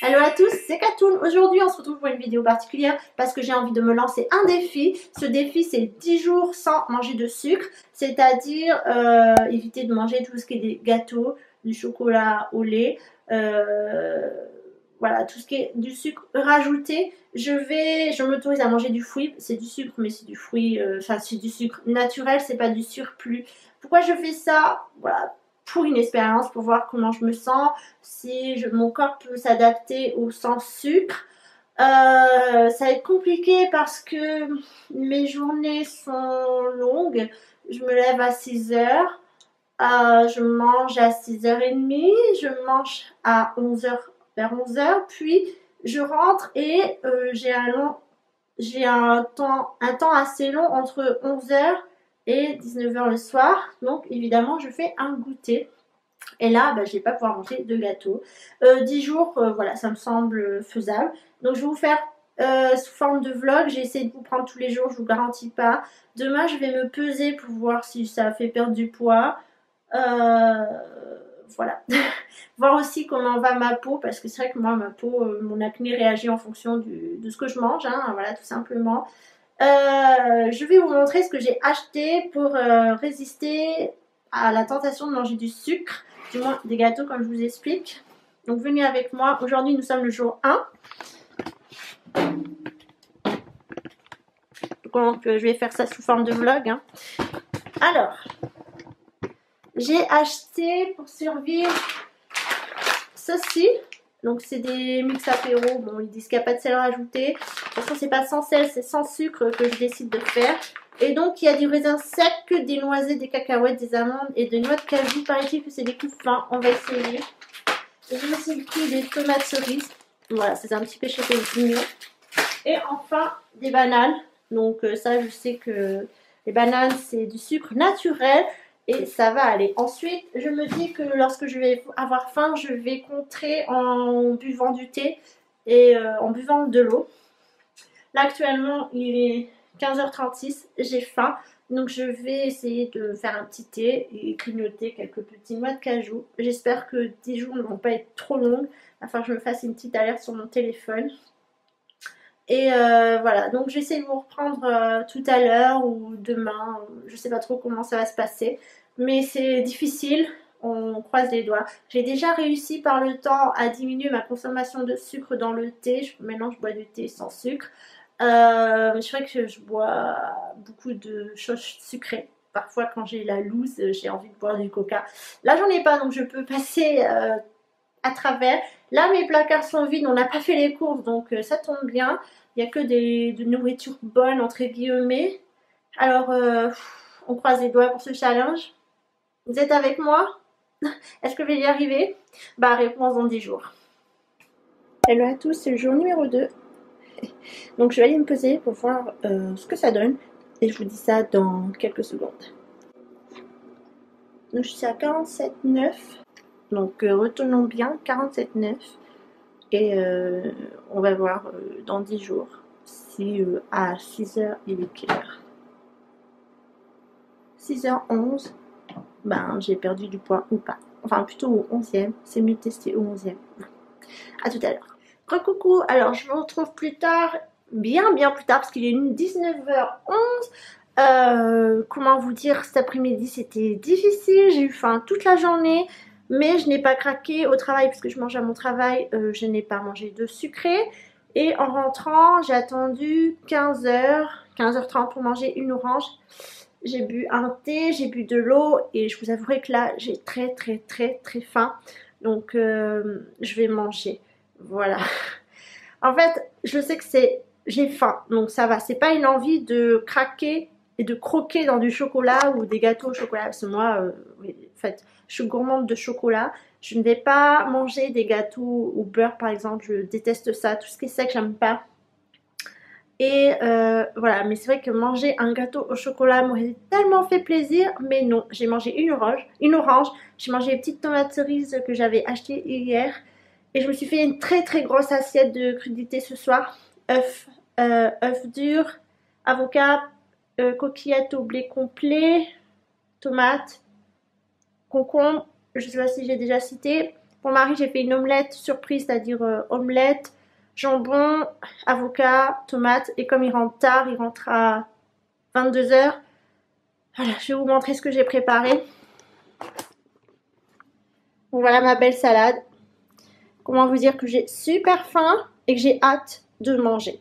Hello à tous, c'est Katoun. Aujourd'hui, on se retrouve pour une vidéo particulière parce que j'ai envie de me lancer un défi. Ce défi, c'est 10 jours sans manger de sucre, c'est-à-dire éviter de manger tout ce qui est des gâteaux, du chocolat au lait, voilà, tout ce qui est du sucre rajouté. Je m'autorise à manger du fruit. C'est du sucre, mais c'est du fruit, enfin, c'est du sucre naturel, c'est pas du surplus. Pourquoi je fais ça? Voilà, pour une expérience, pour voir comment je me sens, si mon corps peut s'adapter au sans sucre. Ça va être compliqué parce que mes journées sont longues. Je me lève à 6 heures, je mange à 6h30, je mange à 11 heures, vers 11 heures, puis je rentre et j'ai un temps assez long entre 11 heures et 19 heures le soir. Donc évidemment, je fais un goûter. Et là, je ne vais pas pouvoir manger de gâteau. 10 jours, voilà, ça me semble faisable. Donc je vais vous faire sous forme de vlog. J'ai essayé de vous prendre tous les jours, je ne vous garantis pas. Demain, je vais me peser pour voir si ça fait perdre du poids. Voilà. Voir aussi comment va ma peau, parce que c'est vrai que moi, ma peau, mon acné réagit en fonction de ce que je mange, hein, voilà, tout simplement. Je vais vous montrer ce que j'ai acheté pour résister à la tentation de manger du sucre, du moins des gâteaux comme je vous explique. Donc venez avec moi, aujourd'hui nous sommes le jour 1. Donc je vais faire ça sous forme de vlog, hein. Alors, j'ai acheté pour survivre ceci. Donc c'est des mix apéro, bon ils disent qu'il n'y a pas de sel rajouté. De toute façon c'est pas sans sel, c'est sans sucre que je décide de faire. Et donc il y a du raisin sec, des noisettes, des cacahuètes, des amandes et des noix de cajou. Paraît-il que c'est des coups fins, on va essayer. J'ai aussi pris des tomates cerises. Voilà, c'est un petit péché mignon. Et enfin des bananes. Donc ça je sais que les bananes c'est du sucre naturel. Et ça va aller. Ensuite, je me dis que lorsque je vais avoir faim, je vais contrer en buvant du thé et en buvant de l'eau. Là, actuellement, il est 15h36, j'ai faim. Donc, je vais essayer de faire un petit thé et grignoter quelques petits noix de cajou. J'espère que 10 jours ne vont pas être trop longues. Afin que je me fasse une petite alerte sur mon téléphone. Et voilà, donc j'essaie de vous reprendre tout à l'heure ou demain, je sais pas trop comment ça va se passer, mais c'est difficile, on croise les doigts. J'ai déjà réussi par le temps à diminuer ma consommation de sucre dans le thé, maintenant je bois du thé sans sucre. C'est vrai que je bois beaucoup de choses sucrées. Parfois quand j'ai la loose, j'ai envie de boire du coca. Là j'en ai pas, donc je peux passer à travers. Là, mes placards sont vides, on n'a pas fait les courses, donc ça tombe bien. Il n'y a que de nourriture bonne, entre guillemets. Alors, on croise les doigts pour ce challenge. Vous êtes avec moi? Est-ce que je vais y arriver? Réponse dans 10 jours. Hello à tous, c'est le jour numéro 2. Donc, je vais aller me peser pour voir ce que ça donne. Et je vous dis ça dans quelques secondes. Donc, je suis à 47,9. Donc retenons bien 47,9 et on va voir dans 10 jours si à 6h il est quelle heure. 6h11, j'ai perdu du poids ou pas. Enfin plutôt au 11e, c'est mieux de tester au 11e. A tout à l'heure. Coucou, alors je vous retrouve plus tard, bien plus tard parce qu'il est 19h11. Comment vous dire, cet après-midi c'était difficile, j'ai eu faim toute la journée. Mais je n'ai pas craqué au travail parce que je mange à mon travail, je n'ai pas mangé de sucré. Et en rentrant, j'ai attendu 15h, 15h30 pour manger une orange. J'ai bu un thé, j'ai bu de l'eau et je vous avouerai que là, j'ai très faim. Donc, je vais manger. Voilà. En fait, je sais que j'ai faim, donc ça va. C'est pas une envie de craquer et de croquer dans du chocolat ou des gâteaux au chocolat. Parce que moi, oui, en fait, je suis gourmande de chocolat. Je ne vais pas manger des gâteaux au beurre, par exemple. Je déteste ça. Tout ce qui est sec, j'aime pas. Et voilà, mais c'est vrai que manger un gâteau au chocolat m'aurait tellement fait plaisir. Mais non, j'ai mangé une orange. J'ai mangé les petites tomates cerises que j'avais achetées hier. Et je me suis fait une très grosse assiette de crudités ce soir. Œufs durs, avocat, coquillettes au blé complet, tomates, concombre, je ne sais pas si j'ai déjà cité, Pour Marie, j'ai fait une omelette surprise, c'est-à-dire omelette, jambon, avocat, tomate. Et comme il rentre tard, il rentre à 22h. Voilà, je vais vous montrer ce que j'ai préparé. Donc voilà ma belle salade. Comment vous dire que j'ai super faim et que j'ai hâte de manger.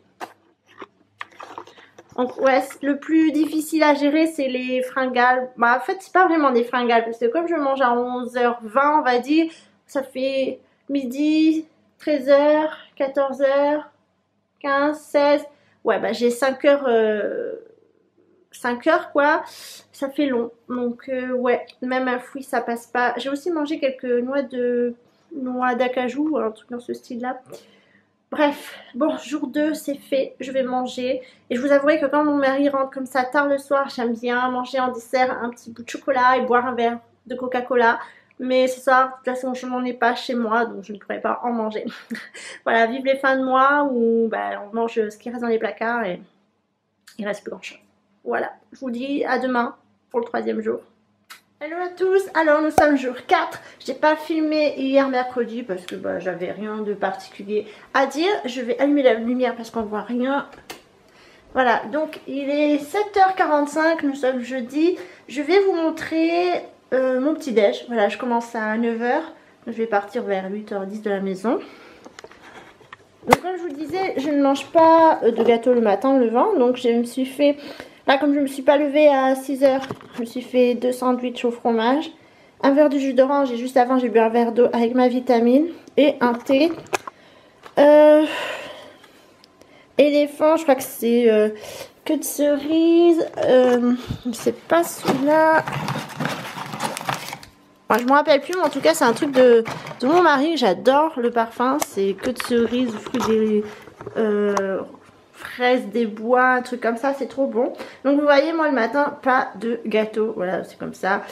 Donc ouais, le plus difficile à gérer, c'est les fringales. Bah en fait, c'est pas vraiment des fringales parce que comme je mange à 11h20, on va dire, ça fait midi, 13h, 14h, 15, 16. Ouais, bah j'ai 5 heures, 5 heures quoi. Ça fait long. Donc ouais, même un fruit, ça passe pas. J'ai aussi mangé quelques noix d'acajou, un truc dans ce style-là. Bref, bon, jour 2, c'est fait, je vais manger. Et je vous avouerai que quand mon mari rentre comme ça tard le soir, j'aime bien manger en dessert un petit bout de chocolat et boire un verre de Coca-Cola. Mais ce soir, de toute façon, je n'en ai pas chez moi, donc je ne pourrai pas en manger. Voilà, vive les fins de mois où bah, on mange ce qui reste dans les placards et il reste plus grand-chose. Voilà, je vous dis à demain pour le 3e jour. Hello à tous, alors nous sommes jour 4, j'ai pas filmé hier mercredi parce que bah, j'avais rien de particulier à dire. Je vais allumer la lumière parce qu'on voit rien. Voilà, donc il est 7h45, nous sommes jeudi. Je vais vous montrer mon petit déj. Voilà, je commence à 9h, je vais partir vers 8h10 de la maison. Donc comme je vous disais, je ne mange pas de gâteau le matin en levant, donc je me suis fait... Là, comme je ne me suis pas levée à 6h, je me suis fait 2 sandwichs au fromage, un verre de jus d'orange et juste avant, j'ai bu un verre d'eau avec ma vitamine et un thé. Éléphant, je crois que c'est queue de cerise. Je ne sais pas celui-là. Enfin, je ne me rappelle plus, mais en tout cas, c'est un truc de mon mari. J'adore le parfum. C'est queue de cerise, fruits des... fraises des bois, un truc comme ça, c'est trop bon. Donc vous voyez, moi le matin, pas de gâteau, voilà, c'est comme ça.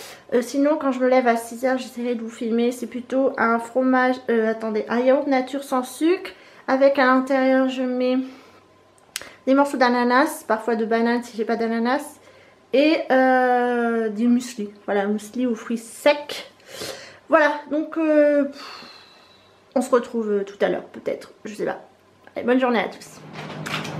Sinon, quand je me lève à 6h, j'essaierai de vous filmer, c'est plutôt un fromage, attendez, un yaourt nature sans sucre, avec à l'intérieur, je mets des morceaux d'ananas, parfois de banane si j'ai pas d'ananas, et du muesli, voilà, muesli aux fruits secs. Voilà, donc on se retrouve tout à l'heure, peut-être, je sais pas. Allez, bonne journée à tous.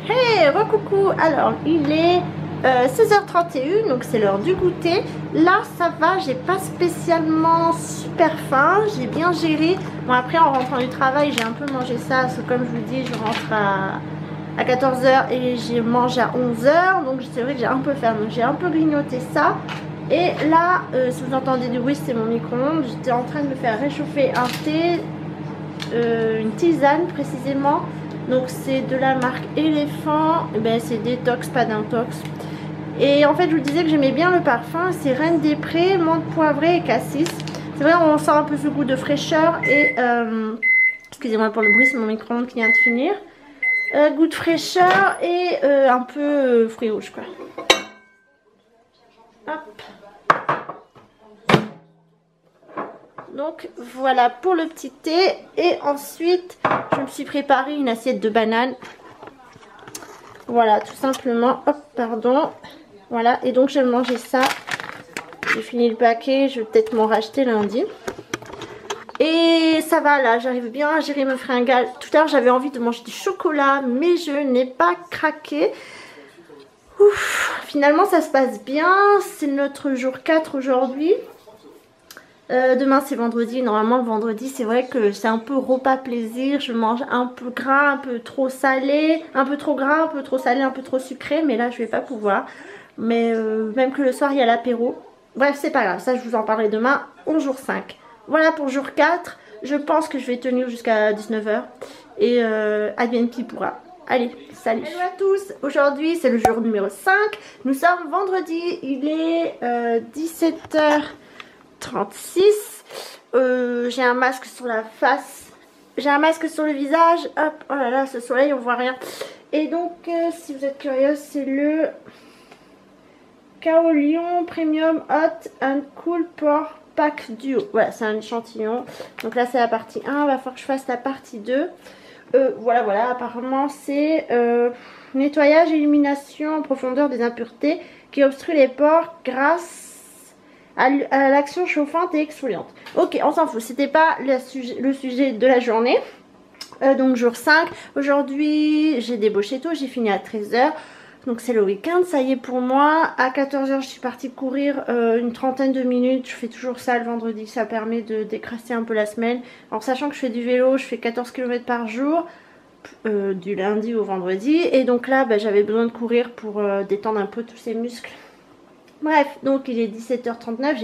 Hey, recoucou. Alors, il est 16h31, donc c'est l'heure du goûter. Là, ça va, j'ai pas spécialement super faim, j'ai bien géré. Bon, après, en rentrant du travail, j'ai un peu mangé ça, parce que comme je vous dis, je rentre à 14h et j'ai mangé à 11h, donc c'est vrai que j'ai un peu faim, donc j'ai un peu grignoté ça. Et là, si vous entendez du bruit, c'est mon micro-ondes. J'étais en train de me faire réchauffer un thé, une tisane précisément. Donc c'est de la marque Éléphant, ben, c'est détox, pas d'intox. Et en fait je vous disais que j'aimais bien le parfum, c'est Reine des Prés, menthe poivrée et cassis. C'est vrai, on sent un peu ce goût de fraîcheur et excusez-moi pour le bruit, c'est mon micro-ondes qui vient de finir. Goût de fraîcheur et un peu fruits rouges quoi. Hop. Donc voilà pour le petit thé. Et ensuite je me suis préparé une assiette de bananes. Voilà, tout simplement. Hop, pardon. Voilà, et donc je vais manger ça. J'ai fini le paquet, je vais peut-être m'en racheter lundi. Et ça va là, j'arrive bien à gérer mes fringales. Tout à l'heure j'avais envie de manger du chocolat, mais je n'ai pas craqué. Ouf, finalement ça se passe bien. C'est notre jour 4 aujourd'hui. Demain c'est vendredi, normalement le vendredi c'est vrai que c'est un peu repas plaisir, je mange un peu gras, un peu trop salé, un peu trop gras, un peu trop salé, un peu trop sucré, mais là je vais pas pouvoir. Mais même que le soir il y a l'apéro. Bref, c'est pas grave, ça je vous en parlerai demain au jour 5. Voilà pour jour 4, je pense que je vais tenir jusqu'à 19h et advienne qui pourra. Allez, salut. Hello à tous, aujourd'hui c'est le jour numéro 5, nous sommes vendredi, il est 17h36. J'ai un masque sur la face, j'ai un masque sur le visage. Hop, oh là là, ce soleil on voit rien. Et donc si vous êtes curieuse, c'est le Kaolion Premium Hot and Cool Pore Pack Duo. Voilà, c'est un échantillon. Donc là c'est la partie 1, il va falloir que je fasse la partie 2. Voilà, apparemment c'est nettoyage et élimination en profondeur des impuretés qui obstruent les pores grâce à l'action chauffante et exfoliante. Ok, on s'en fout, c'était pas le sujet de la journée. Donc jour 5, aujourd'hui j'ai débauché tôt, j'ai fini à 13h. Donc c'est le week-end, ça y est pour moi. À 14h je suis partie courir une trentaine de minutes. Je fais toujours ça le vendredi, ça permet de décrasser un peu la semaine. Alors sachant que je fais du vélo, je fais 14 km par jour. Du lundi au vendredi. Et donc là bah, j'avais besoin de courir pour détendre un peu tous ces muscles. Bref, donc il est 17h39,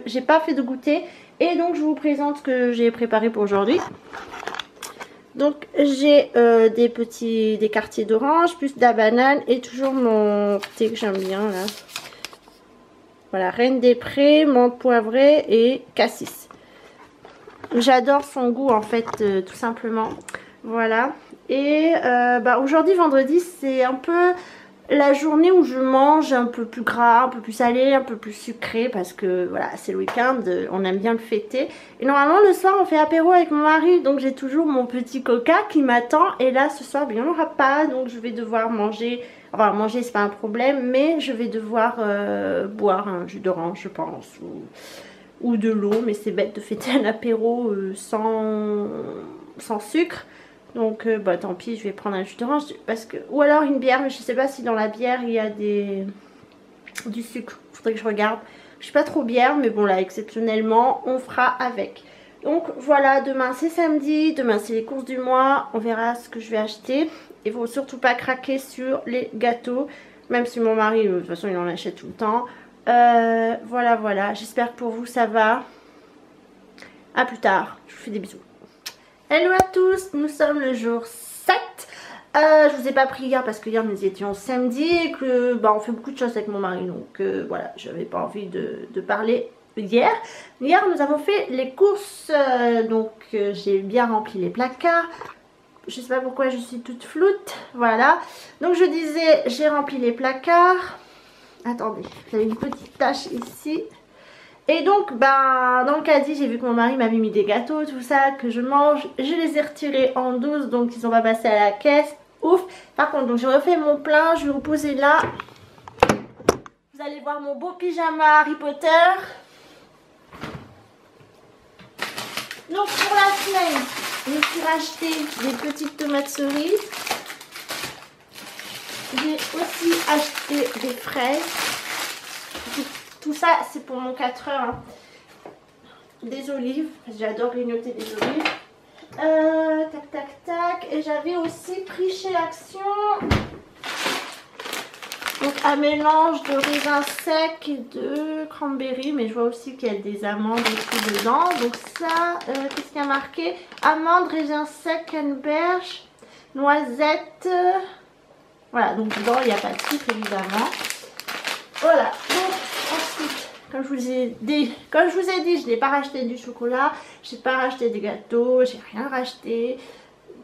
j'ai pas fait de goûter. Et donc je vous présente ce que j'ai préparé pour aujourd'hui. Donc j'ai des quartiers d'orange, plus de la banane et toujours mon thé que j'aime bien là. Voilà, Reine des Prés, menthe poivrée et cassis. J'adore son goût en fait, tout simplement. Voilà. Et bah, aujourd'hui, vendredi, c'est un peu la journée où je mange un peu plus gras, un peu plus salé, un peu plus sucré parce que voilà, c'est le week-end, on aime bien le fêter. Et normalement le soir on fait apéro avec mon mari, donc j'ai toujours mon petit coca qui m'attend. Et là ce soir il n'y en aura pas, donc je vais devoir manger, enfin manger c'est pas un problème, mais je vais devoir boire un jus d'orange je pense, ou de l'eau, mais c'est bête de fêter un apéro sans sucre. Donc bah tant pis, je vais prendre un jus d'orange parce que, ou alors une bière, mais je sais pas si dans la bière il y a du sucre. Faudrait que je regarde. Je suis pas trop bière, mais bon là exceptionnellement on fera avec. Donc voilà, demain c'est samedi, demain c'est les courses du mois, on verra ce que je vais acheter. Il faut surtout pas craquer sur les gâteaux, même si mon mari de toute façon il en achète tout le temps. Voilà, j'espère que pour vous ça va. À plus tard, je vous fais des bisous. Hello à tous, nous sommes le jour 7. Je vous ai pas pris hier parce que hier nous étions samedi et que bah, on fait beaucoup de choses avec mon mari. Donc voilà, j'avais pas envie de parler hier. Hier nous avons fait les courses, donc j'ai bien rempli les placards. Je sais pas pourquoi je suis toute floute, voilà. Donc je disais, j'ai rempli les placards. Attendez, j'avais une petite tache ici. Et donc, bah, dans le caddie, j'ai vu que mon mari m'avait mis des gâteaux, tout ça, que je mange. Je les ai retirés en douce, donc ils sont pas passés à la caisse. Ouf. Par contre, donc j'ai refait mon plein, je vais vous poser là. Vous allez voir mon beau pyjama Harry Potter. Donc pour la semaine, je me suis racheté des petites tomates cerises. J'ai aussi acheté des fraises. Tout ça, c'est pour mon 4 heures. Hein. Des olives, j'adore grignoter des olives. Tac. Et j'avais aussi pris chez Action donc un mélange de raisins secs et de cranberry. Mais je vois aussi qu'il y a des amandes aussi dedans. Donc ça, qu'est-ce qu'il y a marqué? Amandes, raisins secs, canneberge, noisettes. Voilà, donc dedans, il n'y a pas de sucre évidemment. Voilà, donc ensuite, comme je vous ai dit, je n'ai pas racheté du chocolat, je n'ai pas racheté des gâteaux, j'ai rien racheté.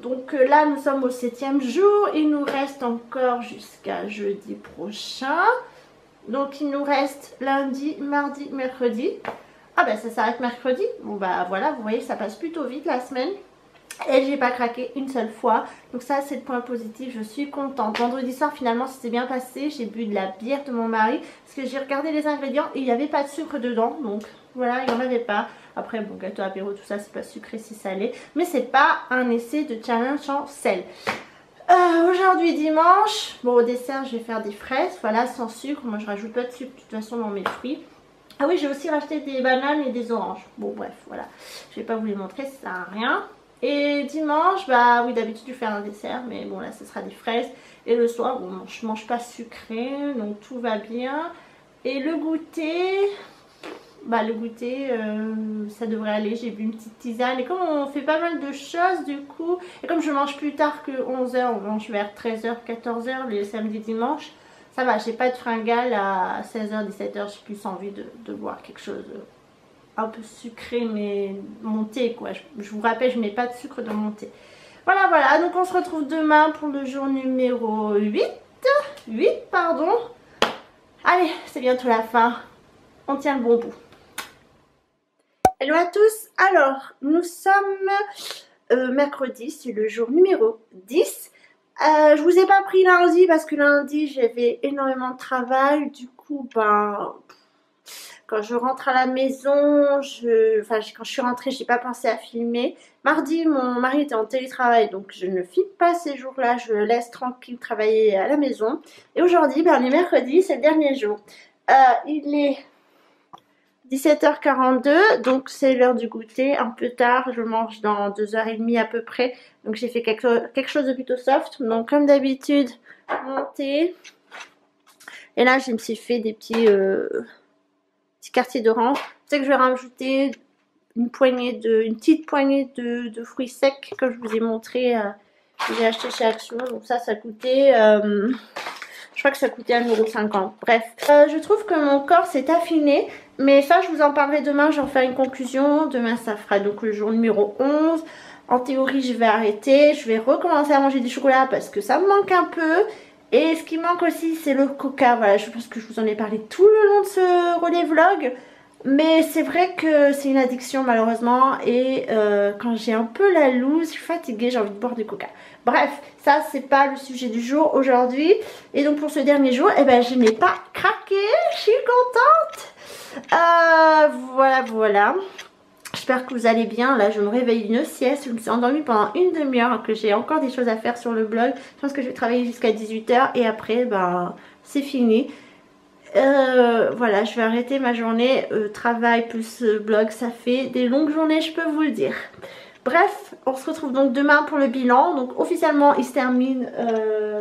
Donc là, nous sommes au 7e jour, il nous reste encore jusqu'à jeudi prochain. Donc il nous reste lundi, mardi, mercredi. Ah ben ça s'arrête mercredi. Bon bah voilà, vous voyez, ça passe plutôt vite la semaine. Et j'ai pas craqué une seule fois. Donc ça c'est le point positif, je suis contente. Vendredi soir finalement c'était bien passé. J'ai bu de la bière de mon mari. Parce que j'ai regardé les ingrédients et il n'y avait pas de sucre dedans. Donc voilà, il n'y en avait pas. Après bon, gâteau apéro tout ça c'est pas sucré, c'est salé. Mais c'est pas un essai de challenge en sel. Aujourd'hui dimanche, bon au dessert je vais faire des fraises. Voilà, sans sucre, moi je rajoute pas de sucre de toute façon dans mes fruits. Ah oui, j'ai aussi racheté des bananes et des oranges. Bon bref, voilà. Je vais pas vous les montrer, ça sert à rien. Et dimanche, bah oui d'habitude je fais un dessert, mais bon là ce sera des fraises. Et le soir, bon je mange pas sucré, donc tout va bien. Et le goûter, bah le goûter ça devrait aller, j'ai bu une petite tisane. Et comme on fait pas mal de choses du coup, et comme je mange plus tard que 11h, on mange vers 13h, 14h les samedis dimanches. Ça va, j'ai pas de fringale à 16h, 17h, j'ai plus envie de boire quelque chose un peu sucré, mais mon thé quoi. Je vous rappelle, je mets pas de sucre dans mon thé. Voilà, donc on se retrouve demain pour le jour numéro 8, pardon. Allez, c'est bientôt la fin, on tient le bon bout. Hello à tous, alors nous sommes mercredi, c'est le jour numéro 10. Je vous ai pas pris lundi parce que lundi j'avais énormément de travail, du coup ben quand je rentre à la maison, quand je suis rentrée, j'ai pas pensé à filmer. Mardi, mon mari était en télétravail, donc je ne filme pas ces jours-là, je le laisse tranquille travailler à la maison. Et aujourd'hui, on est mercredi, c'est le dernier jour. Il est 17h42, donc c'est l'heure du goûter, un peu tard, je mange dans 2h30 à peu près. Donc j'ai fait quelque chose de plutôt soft. Donc comme d'habitude, mon thé. Et là, je me suis fait des petits quartiers d'orange. C'est que je vais rajouter une petite poignée de fruits secs que je vous ai montré. Que j'ai acheté chez Action. Donc ça coûtait... je crois que ça coûtait 1,50 €. Bref, je trouve que mon corps s'est affiné. Mais ça, je vous en parlerai demain. J'en ferai une conclusion. Demain, ça fera donc le jour numéro 11. En théorie, je vais arrêter. Je vais recommencer à manger du chocolat parce que ça me manque un peu. Et ce qui manque aussi, c'est le coca. Voilà, je pense que je vous en ai parlé tout le long de ce relais vlog. Mais c'est vrai que c'est une addiction malheureusement. Et quand j'ai un peu la loose, je suis fatiguée, j'ai envie de boire du coca. Bref, ça c'est pas le sujet du jour aujourd'hui. Et donc pour ce dernier jour, eh ben, je n'ai pas craqué. Je suis contente. Voilà. J'espère que vous allez bien. Là, je me réveille d'une sieste. Je me suis endormie pendant une demi-heure. Que j'ai encore des choses à faire sur le blog. Je pense que je vais travailler jusqu'à 18 h. Et après, ben, c'est fini. Voilà, je vais arrêter ma journée. Travail plus blog, ça fait des longues journées, je peux vous le dire. Bref, on se retrouve donc demain pour le bilan. Donc officiellement, il se termine,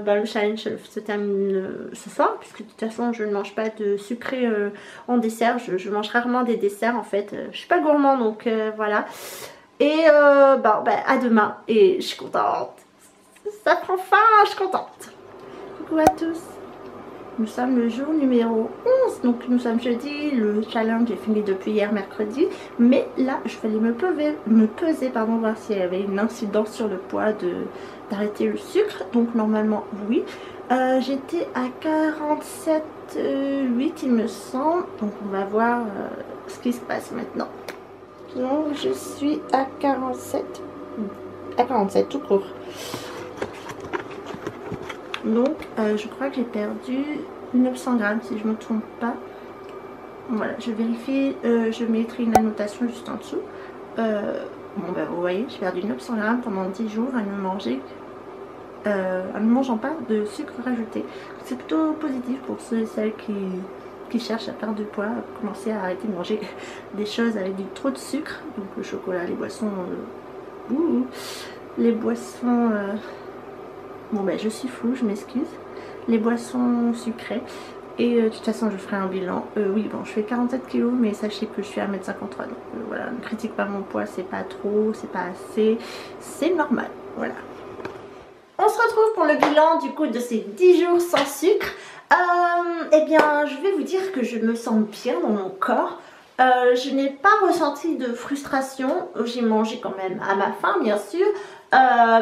le challenge se termine ce soir. Puisque de toute façon, je ne mange pas de sucré en dessert. Je mange rarement des desserts en fait. Je suis pas gourmand donc voilà. Et à demain. Et je suis contente. Ça prend fin, je suis contente. Coucou à tous. Nous sommes le jour numéro 11, donc nous sommes jeudi, le challenge est fini depuis hier mercredi. Mais là, je vais aller me peser, voir s'il y avait une incidence sur le poids d'arrêter le sucre. Donc normalement, oui. J'étais à 47,8 il me semble. Donc on va voir ce qui se passe maintenant. Donc je suis à 47 tout court. Donc je crois que j'ai perdu 900 grammes si je ne me trompe pas. Voilà, je vérifie, je mettrai une annotation juste en dessous. Vous voyez, j'ai perdu 900 grammes pendant 10 jours à ne mangeant pas de sucre rajouté. C'est plutôt positif pour ceux et celles qui cherchent à perdre du poids, à commencer à arrêter de manger des choses avec trop de sucre. Donc le chocolat, les boissons... je suis floue, je m'excuse. Les boissons sucrées. Et de toute façon, je ferai un bilan. Je fais 47 kg, mais sachez que je suis à 1,53 m. Donc voilà, ne critique pas mon poids, c'est pas trop, c'est pas assez. C'est normal, voilà. On se retrouve pour le bilan du coup de ces 10 jours sans sucre. Je vais vous dire que je me sens bien dans mon corps. Je n'ai pas ressenti de frustration. J'ai mangé quand même à ma faim, bien sûr.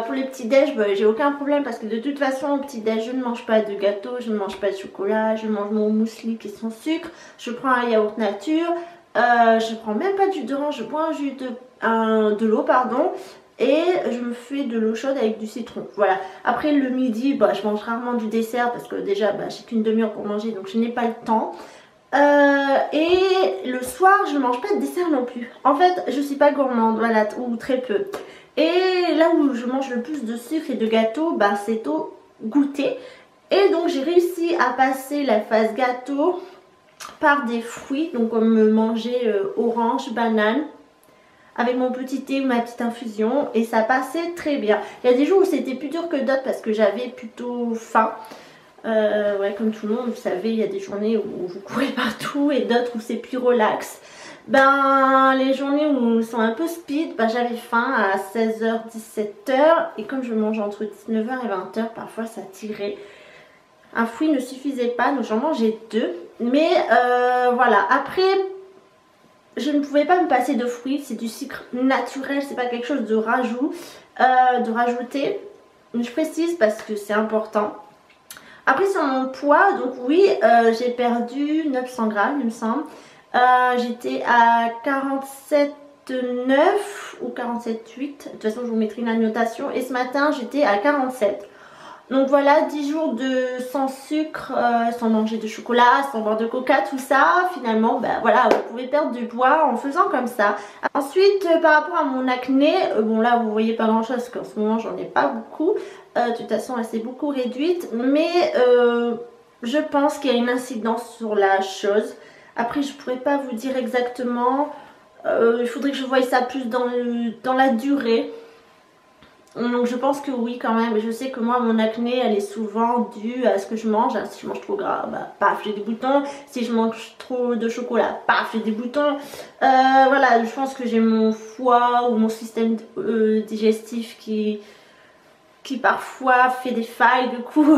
Pour les petits déj, j'ai aucun problème parce que de toute façon au petit déj je ne mange pas de gâteau, je ne mange pas de chocolat, je mange mon muesli qui est sans sucre, je prends un yaourt nature, je prends même pas de jus d'orange, je prends un jus de l'eau pardon, et je me fais de l'eau chaude avec du citron. Voilà. Après le midi, je mange rarement du dessert parce que déjà j'ai qu'une demi-heure pour manger donc je n'ai pas le temps. Et le soir je ne mange pas de dessert non plus. En fait je suis pas gourmande, voilà, ou très peu. Et là où je mange le plus de sucre et de gâteau, c'est au goûter. Et donc j'ai réussi à passer la phase gâteau par des fruits, donc comme manger orange, banane, avec mon petit thé ou ma petite infusion. Et ça passait très bien. Il y a des jours où c'était plus dur que d'autres parce que j'avais plutôt faim. Comme tout le monde, vous savez, il y a des journées où vous courez partout et d'autres où c'est plus relax. Les journées où sont un peu speed, j'avais faim à 16 h, 17 h. Et comme je mange entre 19 h et 20 h, parfois ça tirait. Un fruit ne suffisait pas, donc j'en mangeais 2. Mais voilà, après, je ne pouvais pas me passer de fruits. C'est du sucre naturel, c'est pas quelque chose de rajouter. Je précise parce que c'est important. Après sur mon poids, donc oui, j'ai perdu 900 grammes il me semble. J'étais à 47,9 ou 47,8. De toute façon je vous mettrai une annotation. Et ce matin j'étais à 47. Donc voilà, 10 jours de sans sucre, sans manger de chocolat, sans boire de coca, tout ça. Finalement, ben voilà, vous pouvez perdre du poids en faisant comme ça. Ensuite, par rapport à mon acné, bon là vous voyez pas grand chose parce qu'en ce moment j'en ai pas beaucoup. De toute façon elle s'est beaucoup réduite, mais je pense qu'il y a une incidence sur la chose. Après je pourrais pas vous dire exactement, il faudrait que je voie ça plus dans la durée. Donc je pense que oui quand même. Je sais que moi mon acné elle est souvent due à ce que je mange. Si je mange trop gras, bah paf j'ai des boutons. Si je mange trop de chocolat, paf j'ai des boutons. Voilà, je pense que j'ai mon foie ou mon système digestif qui parfois fait des failles, du coup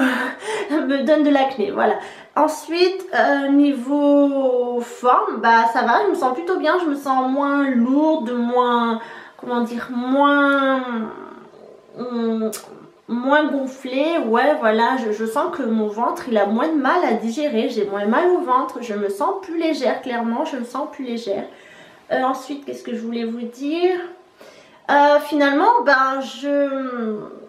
me donne de l'acné, voilà. Ensuite niveau forme, bah ça va, je me sens plutôt bien, je me sens moins lourde, moins, comment dire, moins gonflé, ouais voilà, je sens que mon ventre il a moins de mal à digérer, j'ai moins mal au ventre, je me sens plus légère, clairement je me sens plus légère. Ensuite qu'est-ce que je voulais vous dire, finalement ben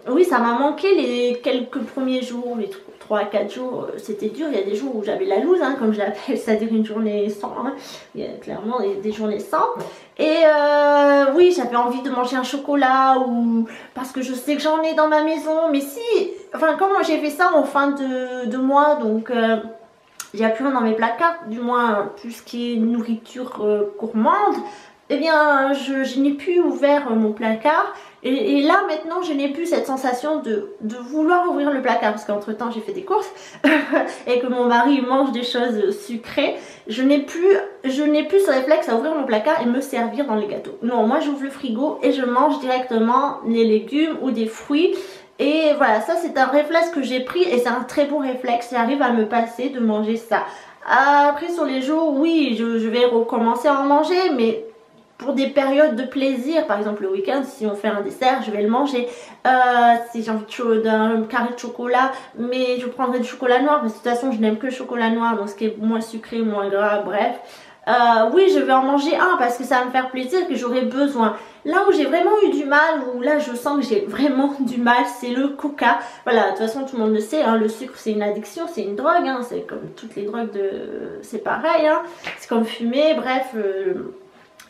oui ça m'a manqué les quelques premiers jours, les 3 à 4 jours, c'était dur, il y a des jours où j'avais la loose, hein, comme je l'appelle, c'est-à-dire une journée sans, hein. Il y a clairement des journées sans. Et oui j'avais envie de manger un chocolat, ou parce que je sais que j'en ai dans ma maison, mais si, enfin comment j'ai fait ça en fin de mois, donc il n'y a plus rien dans mes placards, du moins tout ce qui est nourriture gourmande. Eh bien je n'ai plus ouvert mon placard, et là maintenant je n'ai plus cette sensation de vouloir ouvrir le placard, parce qu'entre temps j'ai fait des courses et que mon mari mange des choses sucrées. Je n'ai plus ce réflexe à ouvrir mon placard et me servir dans les gâteaux. Non, moi j'ouvre le frigo et je mange directement les légumes ou des fruits. Et voilà, ça c'est un réflexe que j'ai pris et c'est un très bon réflexe, j'arrive à me passer de manger ça. Après sur les jours, oui je vais recommencer à en manger, mais pour des périodes de plaisir, par exemple le week-end, si on fait un dessert, je vais le manger. Si j'ai envie d'un carré de chocolat, mais je prendrai du chocolat noir, parce que de toute façon je n'aime que le chocolat noir, donc ce qui est moins sucré, moins gras, bref. Oui, je vais en manger un parce que ça va me faire plaisir, que j'aurai besoin. Là où j'ai vraiment eu du mal, où là je sens que j'ai vraiment du mal, c'est le coca. Voilà, de toute façon tout le monde le sait, hein, le sucre c'est une addiction, c'est une drogue, hein, c'est comme toutes les drogues c'est pareil, hein, c'est comme fumer, bref.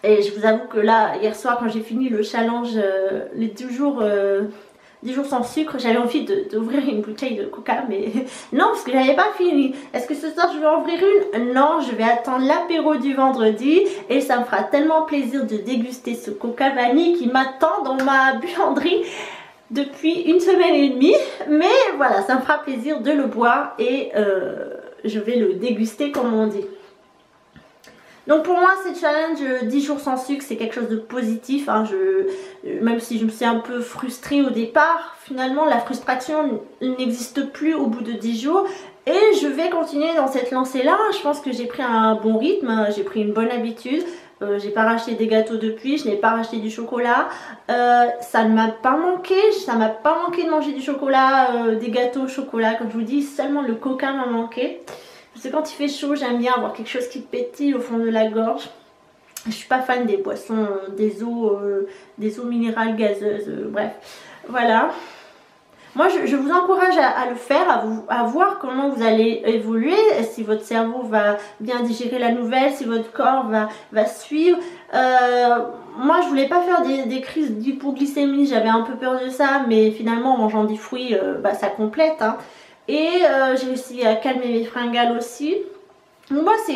Et je vous avoue que là, hier soir quand j'ai fini le challenge, les 10 jours sans sucre, j'avais envie d'ouvrir une bouteille de coca, mais non, parce que j'avais pas fini. Est-ce que ce soir je vais en ouvrir une? Non, je vais attendre l'apéro du vendredi et ça me fera tellement plaisir de déguster ce coca vanille qui m'attend dans ma buanderie depuis 1 semaine et demie. Mais voilà, ça me fera plaisir de le boire et je vais le déguster comme on dit. Donc pour moi ce challenge 10 jours sans sucre c'est quelque chose de positif, hein. Même si je me suis un peu frustrée au départ, finalement la frustration n'existe plus au bout de 10 jours. Et je vais continuer dans cette lancée là, je pense que j'ai pris un bon rythme, j'ai pris une bonne habitude. J'ai pas racheté des gâteaux depuis, je n'ai pas racheté du chocolat, ça ne m'a pas manqué, de manger du chocolat, des gâteaux au chocolat, comme je vous dis, seulement le coca m'a manqué. Parce que quand il fait chaud, j'aime bien avoir quelque chose qui pétille au fond de la gorge. Je suis pas fan des boissons, des eaux minérales gazeuses, bref. Voilà. Moi, je vous encourage à le faire, à voir comment vous allez évoluer, si votre cerveau va bien digérer la nouvelle, si votre corps va suivre. Moi, je voulais pas faire des crises d'hypoglycémie, j'avais un peu peur de ça, mais finalement, en mangeant des fruits, bah, ça complète, hein. Et j'ai réussi à calmer mes fringales aussi. Donc moi c'est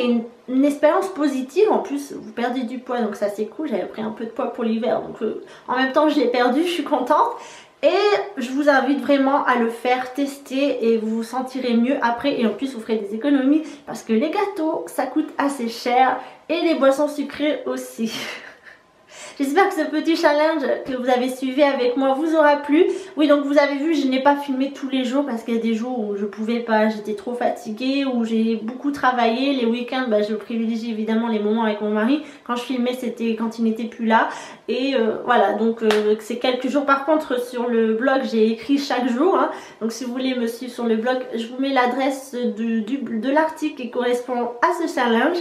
une expérience positive. En plus vous perdez du poids, donc ça c'est cool. J'avais pris un peu de poids pour l'hiver, donc en même temps je l'ai perdu, je suis contente. Et je vous invite vraiment à le faire, tester, et vous vous sentirez mieux après. Et en plus vous ferez des économies parce que les gâteaux ça coûte assez cher et les boissons sucrées aussi. J'espère que ce petit challenge que vous avez suivi avec moi vous aura plu. Oui, donc vous avez vu, je n'ai pas filmé tous les jours parce qu'il y a des jours où je pouvais pas, j'étais trop fatiguée, où j'ai beaucoup travaillé. Les week-ends, bah, je privilégie évidemment les moments avec mon mari. Quand je filmais, c'était quand il n'était plus là. Et voilà, donc c'est quelques jours. Par contre, sur le blog, j'ai écrit chaque jour, hein. Donc si vous voulez me suivre sur le blog, je vous mets l'adresse de l'article qui correspond à ce challenge.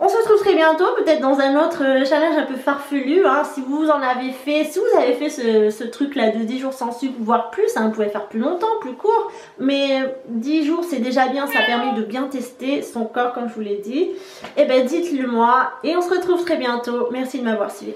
On se retrouve très bientôt, peut-être dans un autre challenge un peu farfelu, hein. Si vous en avez fait, si vous avez fait ce truc là de 10 jours sans sucre, voire plus, hein, vous pouvez faire plus longtemps, plus court, mais 10 jours c'est déjà bien, ça permet de bien tester son corps comme je vous l'ai dit. Et ben dites-le moi, et on se retrouve très bientôt. Merci de m'avoir suivi.